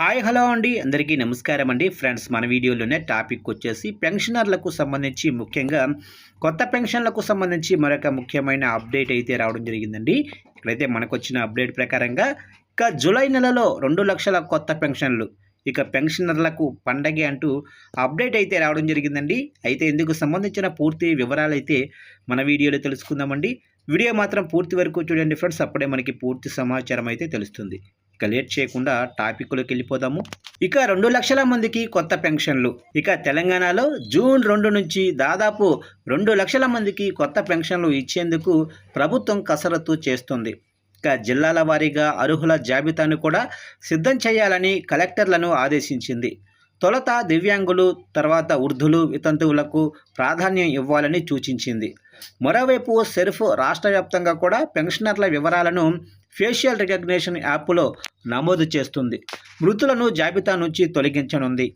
Hi hello అండి, అందరికీ నమస్కారం అండి. ఫ్రెండ్స్, మన వీడియోలోనే టాపిక్ వచ్చేసి పెన్షనర్లకు సంబంధించి ముఖ్యంగా కొత్త పెన్షన్లకు సంబంధించి మరొక ముఖ్యమైన అప్డేట్ అయితే రావడం జరిగిందండి. ఇక్కడైతే మనకు వచ్చిన అప్డేట్ ప్రకారంగా ఇక జూలై నెలలో 2,00,000 కొత్త పెన్షన్లు, ఇక పెన్షనర్లకు పండగే అంటూ అప్డేట్ అయితే రావడం జరిగిందండి. అయితే ఇందుకు సంబంధించిన పూర్తి వివరాలు అయితే మన వీడియోలో తెలుసుకుందామండి. వీడియో మాత్రం పూర్తి వరకు చూడండి ఫ్రెండ్స్, అప్పుడే మనకి పూర్తి సమాచారం అయితే తెలుస్తుంది. ఇక లేట్ చేయకుండా టాపిక్లోకి వెళ్ళిపోదాము. ఇక 2,00,000 మందికి కొత్త పెన్షన్లు. ఇక తెలంగాణలో జూన్ 2 నుంచి దాదాపు 2,00,000 మందికి కొత్త పెన్షన్లు ఇచ్చేందుకు ప్రభుత్వం కసరత్తు చేస్తుంది. ఇక జిల్లాల వారీగా అర్హుల జాబితాను కూడా సిద్ధం చేయాలని కలెక్టర్లను ఆదేశించింది. తొలుత దివ్యాంగులు, తర్వాత వృద్ధులు, వితంతువులకు ప్రాధాన్యం ఇవ్వాలని సూచించింది. మరోవైపు సెర్ఫ్ రాష్ట్ర వ్యాప్తంగా కూడా పెన్షనర్ల వివరాలను ఫేషియల్ రికగ్నిషన్ యాప్లో నమోదు చేస్తుంది. మృతులను జాబితా నుంచి తొలగించనుంది.